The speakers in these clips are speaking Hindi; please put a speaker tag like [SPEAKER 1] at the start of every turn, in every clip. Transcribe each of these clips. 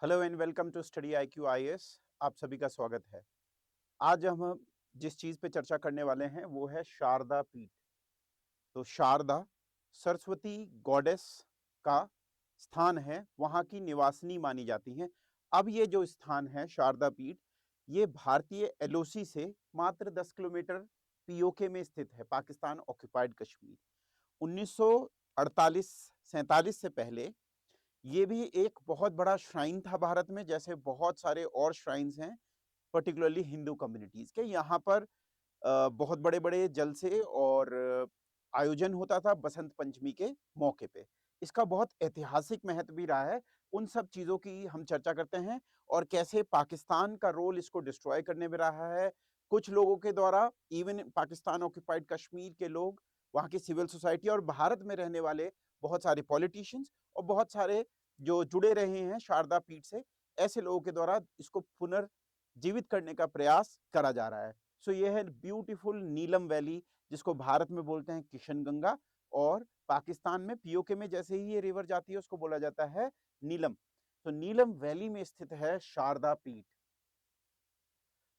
[SPEAKER 1] Hello and welcome to study IQ IAS। आप सभी का स्वागत है। आज हम जिस चीज पे चर्चा करने वाले हैं वो है शारदा पीठ। तो शारदा सरस्वती गॉडेस का स्थान है, वहां की निवासिनी मानी जाती हैं। अब ये जो स्थान है शारदा पीठ, ये भारतीय LOC से मात्र 10 किलोमीटर POK में स्थित है, पाकिस्तान ऑक्युपाइड कश्मीर। 1948-47 से पहले ये भी एक बहुत बड़ा श्राइन था भारत में, जैसे बहुत सारे और श्राइन्स हैं, पर्टिकुलरली हिंदू कम्युनिटीज के। यहाँ पर बहुत बड़े बड़े जलसे और आयोजन होता था बसंत पंचमी के मौके पे। इसका बहुत ऐतिहासिक महत्व भी रहा है। उन सब चीजों की हम चर्चा करते हैं और कैसे पाकिस्तान का रोल इसको डिस्ट्रॉय करने में रहा है, कुछ लोगों के द्वारा, इवन पाकिस्तान ऑक्युपाइड कश्मीर के लोग, वहाँ की सिविल सोसाइटी और भारत में रहने वाले बहुत सारे पॉलिटिशियंस और बहुत सारे जो जुड़े रहे हैं शारदा पीठ से, ऐसे लोगों के द्वारा इसको पुनर्जीवित करने का प्रयास करा जा रहा है। सो ये है ब्यूटीफुल नीलम वैली, जिसको भारत में बोलते हैं किशन गंगा, और पाकिस्तान में POK में जैसे ही ये रिवर जाती है उसको बोला जाता है नीलम। तो नीलम वैली में स्थित है शारदा पीठ।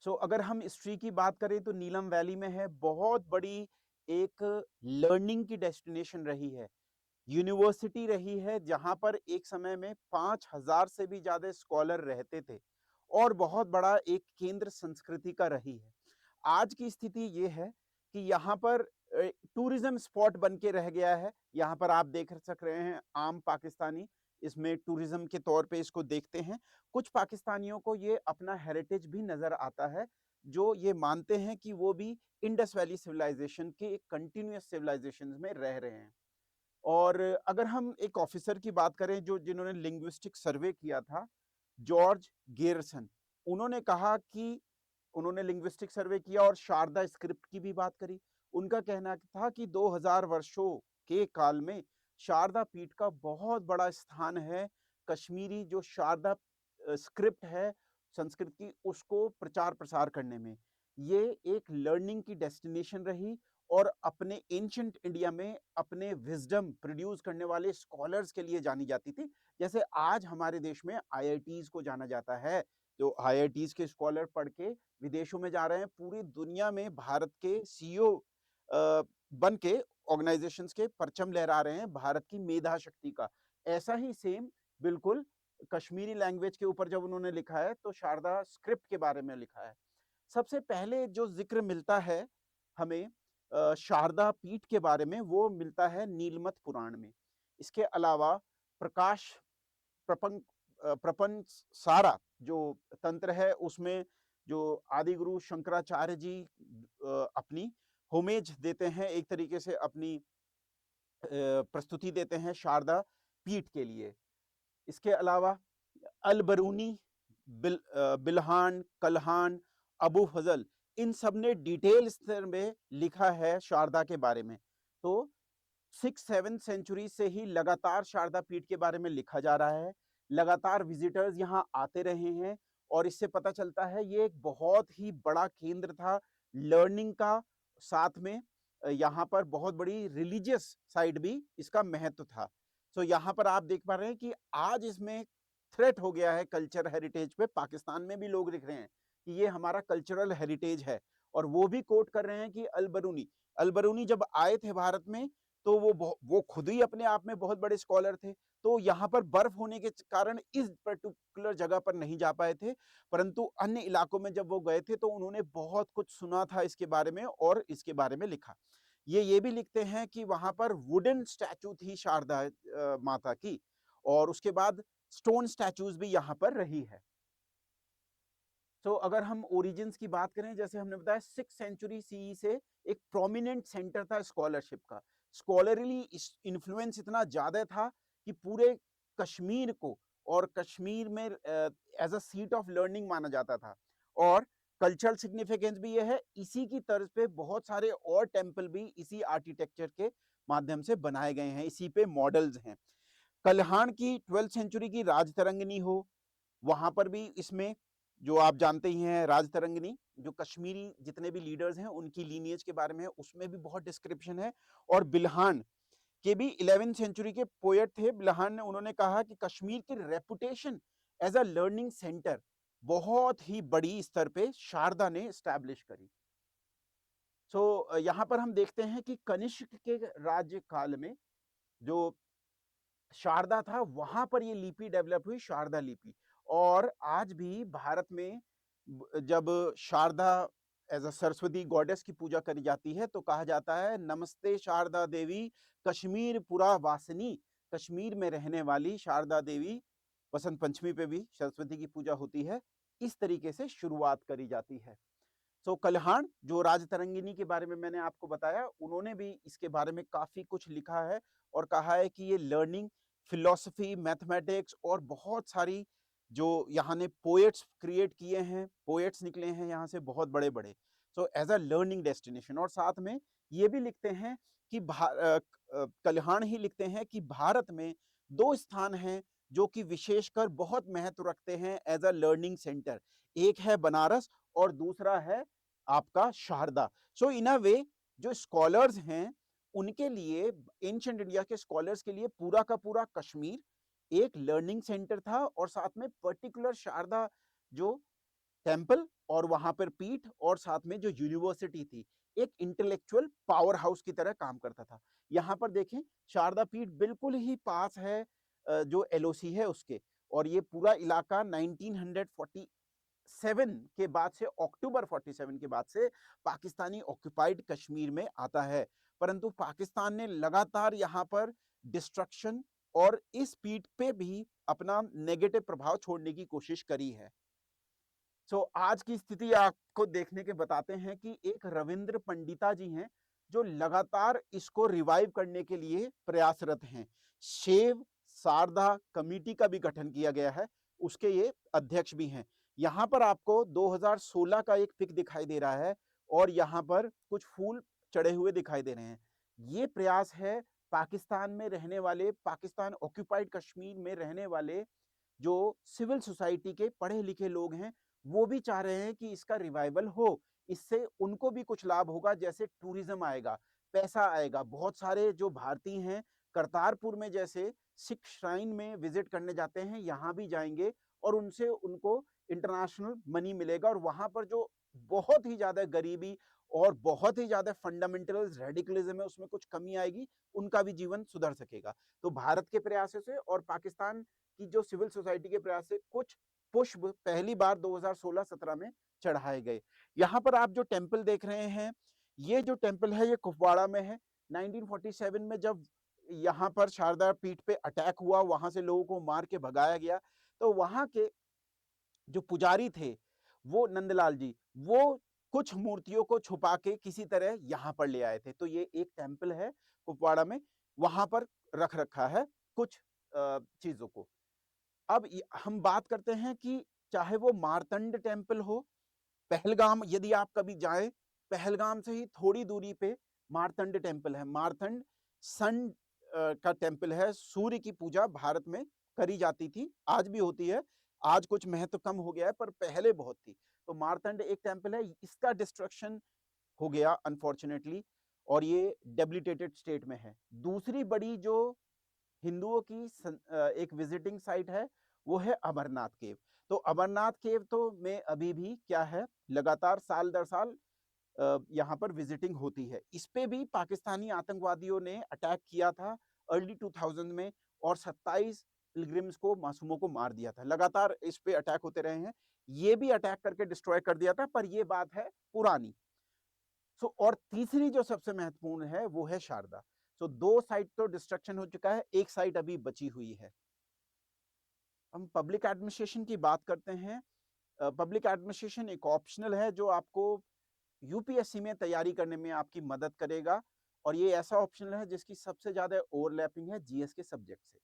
[SPEAKER 1] सो अगर हम हिस्ट्री की बात करें तो नीलम वैली में है बहुत बड़ी एक लर्निंग की डेस्टिनेशन रही है, यूनिवर्सिटी रही है, जहां पर एक समय में 5,000 से भी ज्यादा स्कॉलर रहते थे और बहुत बड़ा एक केंद्र संस्कृति का रही है। आज की स्थिति ये है कि यहाँ पर टूरिज्म स्पॉट बन के रह गया है। यहाँ पर आप देख सक रहे हैं, आम पाकिस्तानी इसमें टूरिज्म के तौर पे इसको देखते हैं। कुछ पाकिस्तानियों को ये अपना हेरिटेज भी नजर आता है, जो ये मानते हैं कि वो भी इंडस वैली सिविलाइजेशन के एक कंटिन्यूअस सिविलाइजेशन में रह रहे हैं। और अगर हम एक ऑफिसर की बात करें जो जिन्होंने लिंग्विस्टिक सर्वे किया था, जॉर्ज गेरसन, उन्होंने कहा कि उन्होंने लिंग्विस्टिक सर्वे किया और शारदा स्क्रिप्ट की भी बात करी। उनका कहना था कि 2000 वर्षों के काल में शारदा पीठ का बहुत बड़ा स्थान है। कश्मीरी जो शारदा स्क्रिप्ट है संस्कृत की, उसको प्रचार प्रसार करने में ये एक लर्निंग की डेस्टिनेशन रही और अपने एंशिएंट इंडिया में अपने विजडम प्रोड्यूस करने वाले स्कॉलर्स के लिए जानी जाती थी। जैसे आज हमारे देश में IITs को जाना जाता है, जो IITs के स्कॉलर पढ़ के विदेशों में जा रहे हैं, पूरी दुनिया में भारत के CEO बन के ऑर्गेनाइजेशंस के परचम लहरा रहे हैं भारत की मेधा शक्ति का। ऐसा ही सेम बिल्कुल कश्मीरी लैंग्वेज के ऊपर जब उन्होंने लिखा है तो शारदा स्क्रिप्ट के बारे में लिखा है। सबसे पहले जो जिक्र मिलता है हमें शारदा पीठ के बारे में, वो मिलता है नीलमत पुराण में। इसके अलावा प्रकाश प्रपंच प्रपंच सारा जो तंत्र है, उसमें जो आदि गुरु शंकराचार्य जी अपनी होमेज देते हैं, एक तरीके से अपनी प्रस्तुति देते हैं शारदा पीठ के लिए। इसके अलावा अल बरूनी, बिल्हान, कल्हान, अबू फजल, इन सब ने डिटेल स्तर में लिखा है शारदा के बारे में। तो 6-7 सेंचुरी से ही लगातार शारदा पीठ के बारे में लिखा जा रहा है, लगातार विजिटर्स यहाँ आते रहे हैं और इससे पता चलता है ये एक बहुत ही बड़ा केंद्र था लर्निंग का। साथ में यहाँ पर बहुत बड़ी रिलीजियस साइड भी इसका महत्व था। सो यहाँ पर आप देख पा रहे हैं कि आज इसमें थ्रेट हो गया है कल्चर हेरिटेज पे। पाकिस्तान में भी लोग लिख रहे हैं कि ये हमारा कल्चरल हेरिटेज है, और वो भी कोट कर रहे हैं कि अल बरूनी जब आए थे भारत में तो वो खुद ही अपने आप में बहुत बड़े स्कॉलर थे। तो यहाँ पर बर्फ होने के कारण इस पर्टिकुलर जगह पर नहीं जा पाए थे, परंतु अन्य इलाकों में जब वो गए थे तो उन्होंने बहुत कुछ सुना था इसके बारे में और इसके बारे में लिखा। ये भी लिखते हैं कि वहां पर वुडन स्टैचू थी शारदा माता की, और उसके बाद स्टोन स्टैचूज भी यहाँ पर रही है। तो अगर हम ओरिजिन्स की बात करें, जैसे हमने बताया 6 सेंचुरी CE से एक प्रोमिनेंट सेंटर था स्कॉलरशिप का। स्कॉलरली इन्फ्लुएंस इतना ज्यादा था कि पूरे कश्मीर को और कश्मीर में as a seat of learning माना जाता था। और कल्चरल सिग्निफिकेंस भी ये है, इसी की तर्ज पे बहुत सारे और टेम्पल भी इसी आर्किटेक्चर के माध्यम से बनाए गए हैं, इसी पे मॉडल्स हैं। कल्हान की 12th सेंचुरी की राजतरंगिनी हो, वहां पर भी इसमें जो आप जानते ही हैं राजतरंगिनी, जो कश्मीरी जितने भी लीडर्स हैं उनकी लीनिएज के बारे में है, उसमें भी बहुत डिस्क्रिप्शन है। और बिल्हान के भी 11th सेंचुरी के पोएट थे बिल्हान ने, उन्होंने कहा कि कश्मीर की reputation as a learning centre बहुत ही बड़ी स्तर पे शारदा ने एस्टैब्लिश करी। सो यहाँ पर हम देखते हैं कि कनिष्क के राज्य काल में जो शारदा था वहां पर ये लिपि डेवलप हुई, शारदा लिपि। और आज भी भारत में जब Sharada as a Saraswati goddess की पूजा करी जाती है तो कहा जाता है नमस्ते शारदा देवी कश्मीर पुरा वासिनी, कश्मीर में रहने वाली शारदा देवी। बसंत पंचमी पे भी सरस्वती की पूजा होती है। इस तरीके से शुरुआत करी जाती है। सो कल्याण जो राजतरंगिनी के बारे में मैंने आपको बताया, उन्होंने भी इसके बारे में काफी कुछ लिखा है और कहा है कि ये लर्निंग, फिलॉसफी, मैथमेटिक्स और बहुत सारी जो यहाँ ने पोएट्स क्रिएट किए हैं, पोएट्स निकले हैं यहाँ से बहुत बड़े बड़े। So as a learning destination. और साथ में ये भी लिखते हैं कि कल्याण ही लिखते हैं कि भारत में 2 स्थान हैं जो कि विशेषकर बहुत महत्व रखते हैं एज अ लर्निंग सेंटर। एक है बनारस और दूसरा है आपका शारदा। सो इन अ वे जो स्कॉलर्स हैं उनके लिए, एंशिएंट इंडिया के स्कॉलर्स के लिए पूरा का पूरा कश्मीर एक लर्निंग सेंटर था और साथ में पर्टिकुलर शारदा जो टेम्पल और वहां पर पीठ और साथ में जो यूनिवर्सिटी थी एक इंटेलेक्चुअल पावर हाउस की तरह काम करता था। यहाँ पर देखें शारदा पीठ बिल्कुल ही पास है जो एलओसी है उसके। और ये पूरा इलाका 1947 के बाद से, अक्टूबर 47 के बाद से पाकिस्तानी ऑक्युपाइड कश्मीर में आता है। परंतु पाकिस्तान ने लगातार यहाँ पर डिस्ट्रक्शन और इस पीठ पे भी अपना नेगेटिव प्रभाव छोड़ने की कोशिश करी है। सो आज की स्थिति आपको देखने के बताते हैं कि एक रविंद्र पंडिता जी हैं जो लगातार इसको रिवाइव करने के लिए प्रयासरत हैं। शैव शारदा कमेटी का भी गठन किया गया है, उसके ये अध्यक्ष भी हैं। यहाँ पर आपको 2016 का एक पिक दिखाई दे रहा है और यहाँ पर कुछ फूल चढ़े हुए दिखाई दे रहे हैं। ये प्रयास है पाकिस्तान में रहने वाले, पाकिस्तान ऑक्युपाइड कश्मीर में रहने वाले जो सिविल सोसाइटी के पढ़े लिखे लोग हैं वो भी चाह रहे हैं कि इसका रिवाइवल हो। इससे उनको भी कुछ लाभ होगा, जैसे टूरिज्म आएगा, पैसा आएगा। बहुत सारे जो भारतीय हैं करतारपुर में जैसे सिख श्राइन में विजिट करने जाते हैं, यहाँ भी जाएंगे और उनसे उनको इंटरनेशनल मनी मिलेगा और वहां पर जो बहुत ही ज्यादा गरीबी और बहुत ही ज्यादा फंडामेंटल रेडिकलिज्म है उसमें कुछ कमी आएगी, उनका भी जीवन सुधर सकेगा। तो भारत के प्रयासों से और पाकिस्तान की जो सिविल सोसाइटी के प्रयास से कुछ पुष्प पहली बार 2016-17 में चढ़ाए गए। यहाँ पर आप जो टेम्पल देख रहे हैं, ये जो टेम्पल है ये कुपवाड़ा में है। 1947 में जब यहाँ पर शारदा पीठ पे अटैक हुआ, वहां से लोगों को मार के भगाया गया, तो वहां के जो पुजारी थे वो नंदलाल जी, वो कुछ मूर्तियों को छुपा के किसी तरह यहाँ पर ले आए थे। तो ये एक टेम्पल है कुपवाड़ा में, वहां पर रख रखा है कुछ चीजों को। अब हम बात करते हैं कि चाहे वो मारतंड टेम्पल हो, पहलगाम यदि आप कभी जाएं, पहलगाम से ही थोड़ी दूरी पे मारतंड टेम्पल है। मारतंड सन का टेम्पल है। सूर्य की पूजा भारत में करी जाती थी, आज भी होती है। आज कुछ महत्व कम हो गया है पर पहले बहुत थी। तो मारतंड एक टेम्पल है, इसका डिस्ट्रक्शन हो गया अनफॉर्चुनेटली और ये डेबिलिटेटेड स्टेट में है। दूसरी बड़ी जो हिंदुओं की एक विजिटिंग साइट है वो है अमरनाथ केव। तो अमरनाथ केव तो में अभी भी क्या है, लगातार साल दर साल यहाँ पर विजिटिंग होती है। इस पे भी पाकिस्तानी आतंकवादियों ने अटैक किया था अर्ली 2000 में और 27 पिलग्रिम्स को, मासूमों को मार दिया था। लगातार इस पे अटैक होते रहे हैं, ये भी अटैक करके डिस्ट्रॉय कर दिया था, पर ये बात है पुरानी। सो और तीसरी जो सबसे महत्वपूर्ण है वो है शारदा। सो 2 साइट तो डिस्ट्रक्शन हो चुका है, एक साइट अभी बची हुई है। हम पब्लिक एडमिनिस्ट्रेशन की बात करते हैं। पब्लिक एडमिनिस्ट्रेशन एक ऑप्शनल है जो आपको यूपीएससी में तैयारी करने में आपकी मदद करेगा और ये ऐसा ऑप्शनल है जिसकी सबसे ज्यादा ओवरलैपिंग है जीएस के सब्जेक्ट से।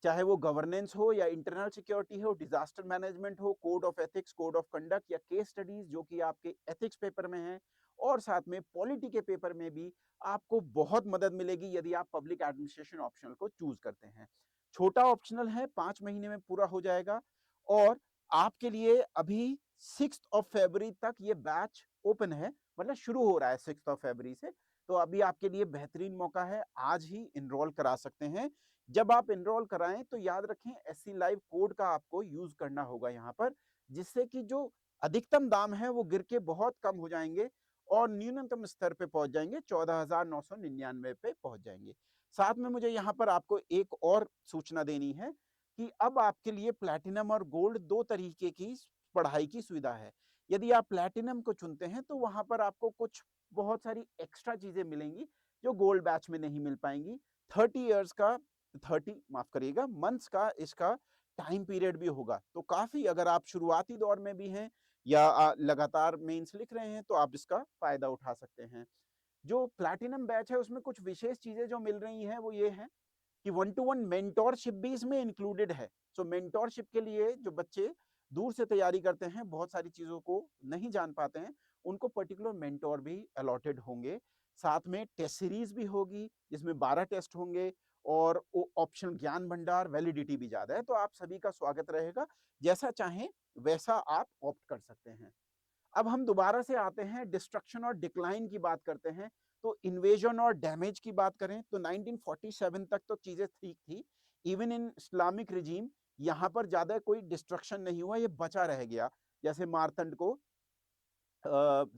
[SPEAKER 1] चाहे वो गवर्नेंस हो या इंटरनल सिक्योरिटी हो, डिजास्टर मैनेजमेंट हो, code of ethics, code of conduct या केस स्टडीज जो कि आपके एथिक्स पेपर में है, और साथ में पॉलिटी के पेपर में भी आपको बहुत मदद मिलेगी यदि आप पब्लिक एडमिनिस्ट्रेशन ऑप्शनल को चूज करते हैं। छोटा ऑप्शनल है, 5 महीने में पूरा हो जाएगा और आपके लिए अभी 6 फरवरी तक ये बैच ओपन है, मतलब शुरू हो रहा है 6 फरवरी से। तो अभी आपके लिए बेहतरीन मौका है, आज ही इनरोल करा सकते हैं। जब आप एनरोल कराएं तो याद रखें SC लाइव कोड का आपको यूज करना होगा यहाँ पर, जिससे कि जो अधिकतम दाम है वो गिर के बहुत कम हो जाएंगे और न्यूनतम स्तर पे पहुंच जाएंगे, 14,999 पे पहुंच जाएंगे। साथ में मुझे यहाँ पर आपको एक और सूचना देनी है कि अब आपके लिए प्लैटिनम और गोल्ड दो तरीके की पढ़ाई की सुविधा है। यदि आप प्लैटिनम को चुनते हैं तो वहां पर आपको कुछ बहुत सारी एक्स्ट्रा चीजें मिलेंगी जो गोल्ड बैच में नहीं मिल पाएंगी। 30 ईयर्स का 30 माफ करिएगा मंथ्स का इसका टाइम पीरियड भी होगा, तो काफी, अगर आप शुरुआती दौर में भी हैं या लगातार मेंस लिख रहे हैं तो आप इसका फायदा उठा सकते हैं। जो प्लैटिनम बैच है उसमें कुछ विशेष चीजें जो मिल रही हैं वो ये है कि 1-to-1 मेंटोरशिप भी इसमें इंक्लूडेड है। सो मेंटोरशिप के लिए जो बच्चे दूर से तैयारी करते हैं, बहुत सारी चीजों को नहीं जान पाते हैं, उनको पर्टिकुलर मेंटोर भी अलॉटेड होंगे। साथ में टेस्ट सीरीज भी होगी जिसमें 12 टेस्ट होंगे और ऑप्शन ज्ञान भंडार, वैलिडिटी भी ज्यादा है, तो आप सभी का स्वागत रहेगा। जैसा चाहें वैसा आप ऑप्ट कर सकते हैं। अब हम दोबारा से आते हैं, डिस्ट्रक्शन और डिक्लाइन की बात करते हैं। तो इन्वेजन और डैमेज की बात करें तो 1947 तक तो चीजें ठीक थी। इवन इन इस्लामिक रिजीम यहाँ पर ज्यादा कोई डिस्ट्रक्शन नहीं हुआ, ये बचा रह गया। जैसे मारतंड को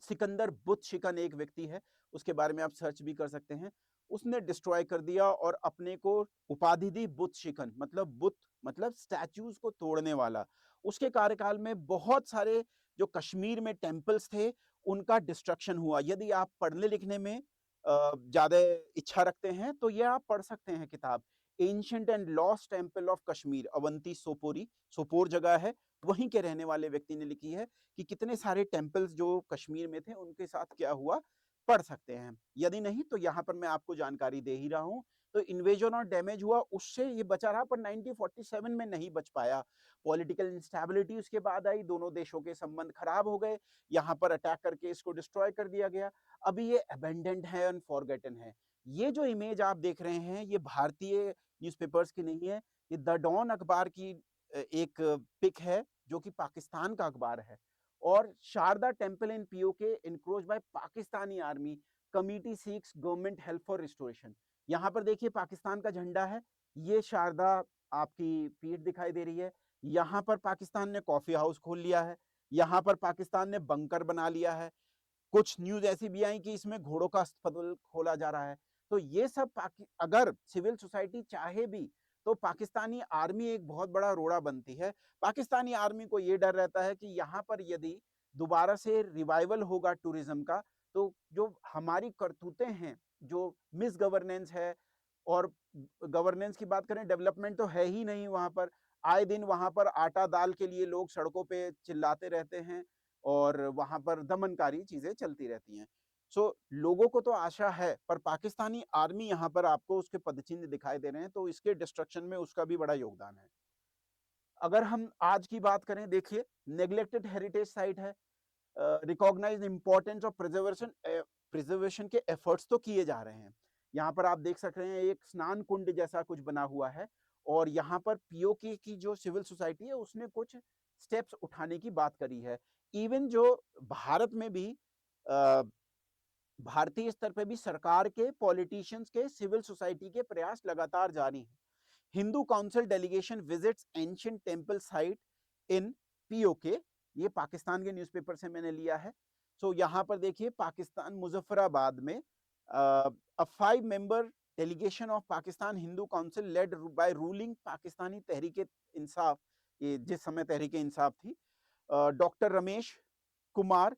[SPEAKER 1] सिकंदर बुत शिकन एक व्यक्ति है, उसके बारे में आप सर्च भी कर सकते हैं, उसने डिस्ट्रॉय कर दिया और अपने को उपाधि दी बुत शिकन, मतलब बुत मतलब स्टैच्यूज को तोड़ने वाला। उसके कार्यकाल में बहुत सारे जो कश्मीर में टेम्पल्स थे उनका डिस्ट्रक्शन हुआ। यदि आप पढ़ने लिखने में ज्यादा इच्छा रखते हैं तो ये आप पढ़ सकते हैं किताब, ancient and lost temple of Kashmir, Avanti Sopori, Sopore जगह है, वहीं के रहने वाले व्यक्ति ने लिखी है कि कितने सारे टेम्पल्स जो कश्मीर में थे उनके साथ क्या हुआ, पढ़ सकते हैं। यदि नहीं तो यहाँ पर मैं आपको जानकारी दे ही रहा हूँ। तो इन्वेजन और डैमेज हुआ, उससे ये बचा रहा, पर 1947 में नहीं बच पाया। पॉलिटिकल इंस्टेबिलिटी उसके बाद आई, दोनों देशों के संबंध खराब हो गए, यहाँ पर अटैक करके इसको डिस्ट्रॉय कर दिया गया। अभी ये अबेंडेंड है, अनफॉरगेटन है। ये जो इमेज आप देख रहे हैं ये भारतीय न्यूज़पेपर्स की नहीं है, ये द डॉन अखबार की एक पिक है जो कि पाकिस्तान का अखबार है। और Sharada temple in PoK encroach by Pakistani army, committee seeks government help for restoration. यहाँ पर देखिए पाकिस्तान का झंडा है, ये शारदा आपकी पीठ दिखाई दे रही है। यहाँ पर पाकिस्तान ने कॉफी हाउस खोल लिया है, यहाँ पर पाकिस्तान ने बंकर बना लिया है। कुछ न्यूज ऐसी भी आई कि इसमें घोड़ों का अस्पताल खोला जा रहा है। तो ये सब अगर सिविल सोसाइटी चाहे भी तो पाकिस्तानी आर्मी एक बहुत बड़ा रोड़ा बनती है। पाकिस्तानी आर्मी को ये डर रहता है कि यहाँ पर यदि दोबारा से रिवाइवल होगा टूरिज्म का, तो जो हमारी करतूतें हैं, जो मिस गवर्नेंस है, और गवर्नेंस की बात करें, डेवलपमेंट तो है ही नहीं वहां पर। आए दिन वहां पर आटा दाल के लिए लोग सड़कों पे चिल्लाते रहते हैं और वहां पर दमनकारी चीजें चलती रहती हैं। सो लोगों को तो आशा है, पर पाकिस्तानी आर्मी यहाँ पर आपको उसके पदचिन्ह दिखाई दे रहे हैं, तो इसके डिस्ट्रक्शन में उसका भी बड़ा योगदान है। अगर हम आज की बात करें, देखिए नेग्लेक्टेड हेरिटेज साइट है, recognise importance of preservation, preservation के एफर्ट्स तो किए जा रहे हैं। यहाँ पर आप देख सक रहे हैं एक स्नान कुंड जैसा कुछ बना हुआ है, और यहाँ पर पीओके की जो सिविल सोसाइटी है उसने कुछ स्टेप्स उठाने की बात करी है। इवन जो भारत में भी भारतीय स्तर पे भी सरकार के, पॉलिटिशियंस के, सिविल सोसाइटी के प्रयास लगातार जारी हैं। Hindu council delegation visits ancient temple site in PoK, ये पाकिस्तान के न्यूज़पेपर से मैंने लिया है। सो यहाँ पर देखिए पाकिस्तान मुजफ्फराबाद में a 5 member delegation of Pakistan Hindu council led by ruling Pakistani Tehreek Insaf, ये जिस समय तहरीक इंसाफ थी, डॉक्टर रमेश कुमार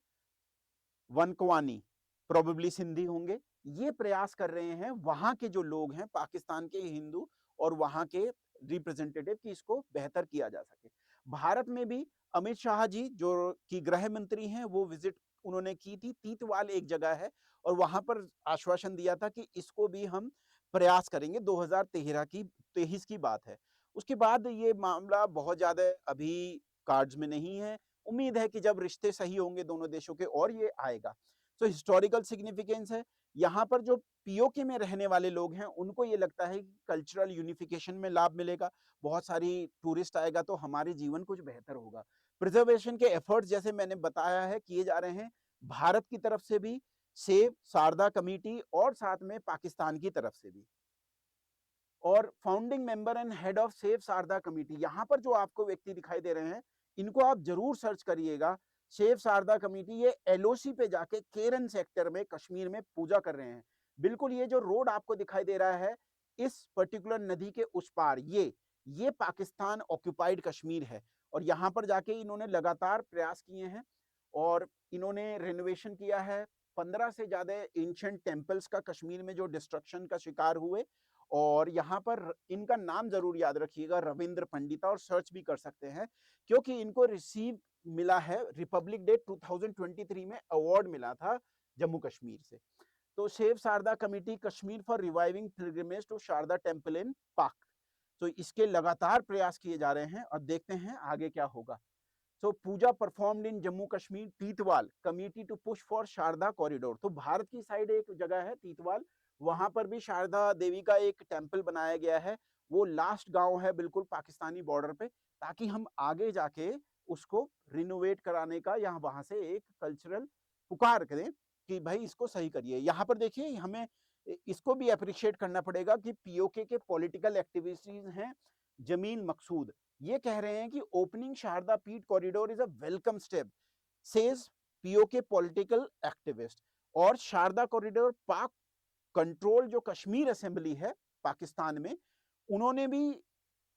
[SPEAKER 1] वनकवानी, प्रोबेबली सिंधी होंगे, ये प्रयास कर रहे हैं वहां के जो लोग हैं पाकिस्तान के हिंदू और वहां के रिप्रेजेंटेटिव की इसको बेहतर किया जा सके। भारत में भी अमित शाह जी जो कि गृह मंत्री हैं वो विजिट उन्होंने की थी, तीतवाल एक जगह है, और वहां पर आश्वासन दिया था कि इसको भी हम प्रयास करेंगे। 2023 की बात है। उसके बाद ये मामला बहुत ज्यादा अभी कार्ड्स में नहीं है। उम्मीद है कि जब रिश्ते सही होंगे दोनों देशों के और ये आएगा। तो हिस्टोरिकल सिग्निफिकेंस है, यहाँ पर जो पीओके में रहने वाले लोग हैं उनको ये लगता है कि कल्चरल यूनिफिकेशन में लाभ मिलेगा, बहुत सारी टूरिस्ट आएगा तो हमारे जीवन कुछ बेहतर होगा। प्रिजर्वेशन के एफर्ट्स जैसे मैंने बताया है किए जा रहे हैं, भारत की तरफ से भी, सेव शारदा कमेटी, और साथ में पाकिस्तान की तरफ से भी। और founding member and head of save Sharada committee. यहाँ पर जो आपको व्यक्ति दिखाई दे रहे हैं, इनको आप जरूर सर्च करिएगा। सेफ शारदा कमेटी, ये एलओसी पे जाके केरन सेक्टर में कश्मीर में पूजा कर रहे हैं। बिल्कुल ये जो रोड आपको दिखाई दे रहा है, इस पर्टिकुलर नदी के उस पार ये पाकिस्तान ऑक्यूपाइड कश्मीर है। और यहाँ पर जाके इन्होंने लगातार प्रयास किए हैं और इन्होंने रेनोवेशन किया है। 15 से ज्यादा एंशिएंट टेम्पल्स का कश्मीर में जो डिस्ट्रक्शन का शिकार हुए। और यहाँ पर इनका नाम जरूर याद रखिएगा, रविंद्र पंडिता, और सर्च भी कर सकते हैं क्योंकि इनको रिसीव मिला है रिपब्लिक डे 2023 में अवार्ड मिला था जम्मू कश्मीर से। तो save Sharada committee Kashmir for reviving pilgrimage to Sharada temple in Pak, तो इसके लगातार प्रयास किए जा रहे हैं और देखते हैं आगे क्या होगा। So puja performed in Jammu Kashmir Teetwal committee to push for Sharda corridor. तो भारत की साइड एक जगह है तीतवाल, वहां पर भी शारदा देवी का एक टेम्पल बनाया गया है। वो लास्ट गांव है बिल्कुल पाकिस्तानी बॉर्डर पे, ताकि हम आगे जाके उसको रिनोवेट कराने का या वहां से एक कल्चरल पुकार करें कि भाई इसको सही करिए। यहाँ पर देखिए हमें इसको भी अप्रिशिएट करना पड़ेगा कि पीओके के पॉलिटिकल एक्टिविटीज हैं जमील मकसूद, ये कह रहे हैं कि ओपनिंग शारदा पीठ corridor is a welcome step, says PoK political activist. और शारदा कॉरिडोर पाक कंट्रोल जो कश्मीर असेंबली है पाकिस्तान में, उन्होंने भी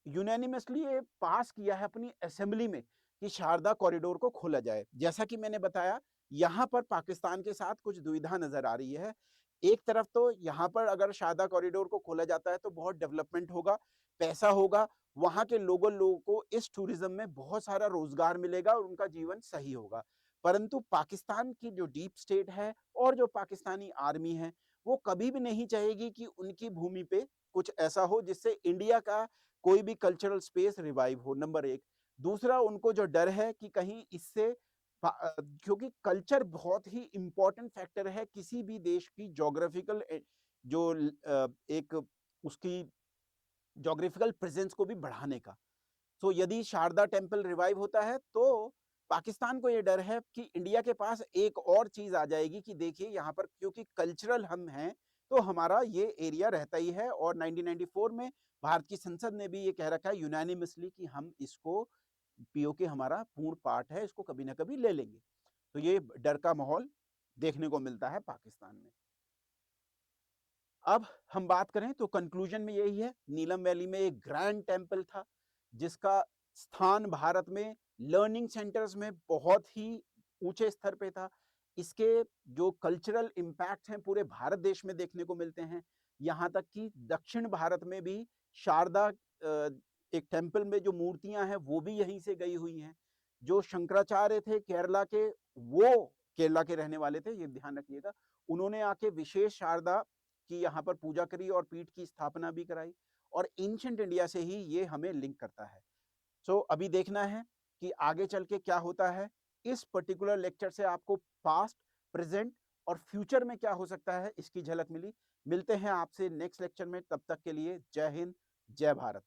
[SPEAKER 1] यूनानिमसली ये पास किया है अपनी असेंबली में कि शारदा कॉरिडोर को खोला जाए। जैसा कि मैंने बताया, यहां पर पाकिस्तान के साथ कुछ दुविधा नजर आ रही है। एक तरफ तो यहां पर अगर शारदा कॉरिडोर को खोला जाता है तो बहुत डेवलपमेंट होगा, पैसा होगा, वहां के लोगों को इस टूरिज्म में बहुत सारा रोजगार मिलेगा और उनका जीवन सही होगा। परंतु पाकिस्तान की जो डीप स्टेट है और जो पाकिस्तानी आर्मी है, वो कभी भी नहीं चाहेगी कि उनकी भूमि पे कुछ ऐसा हो जिससे इंडिया का कोई भी कल्चरल स्पेस रिवाइव हो, नंबर एक। दूसरा, उनको जो डर है कि कहीं इससे क्योंकि कल्चर बहुत ही इंपॉर्टेंट फैक्टर है किसी भी देश की जोग्राफिकल जो एक उसकी जोग्राफिकल प्रेजेंस को भी बढ़ाने का। तो यदि शारदा टेम्पल रिवाइव होता है तो पाकिस्तान को यह डर है कि इंडिया के पास एक और चीज आ जाएगी कि देखिए यहाँ पर क्योंकि कल्चरल हम हैं तो हमारा ये एरिया रहता ही है। और 1994 में भारत की संसद ने भी ये कह रखा है यूनानिमसली कि हम इसको पीओके हमारा पूर्ण पार्ट है, इसको कभी ना कभी ले लेंगे। तो ये डर का माहौल देखने को मिलता है पाकिस्तान में। अब हम बात करें तो कंक्लूजन में यही है, नीलम वैली में एक ग्रैंड टेम्पल था जिसका स्थान भारत में लर्निंग सेंटर्स में बहुत ही ऊंचे स्तर पे था। इसके जो कल्चरल इम्पैक्ट हैं पूरे भारत देश में देखने को मिलते हैं। यहाँ तक कि दक्षिण भारत में भी शारदा एक टेम्पल में जो मूर्तियां हैं वो भी यहीं से गई हुई हैं। जो शंकराचार्य थे केरला के, वो केरला के रहने वाले थे, ये ध्यान रखिएगा। उन्होंने आके विशेष शारदा की यहाँ पर पूजा करी और पीठ की स्थापना भी कराई। और एंशिएंट इंडिया से ही ये हमें लिंक करता है। सो अभी देखना है कि आगे चल के क्या होता है। इस पर्टिकुलर लेक्चर से आपको पास्ट, प्रेजेंट और फ्यूचर में क्या हो सकता है इसकी झलक मिली। मिलते हैं आपसे नेक्स्ट लेक्चर में, तब तक के लिए जय हिंद, जय भारत।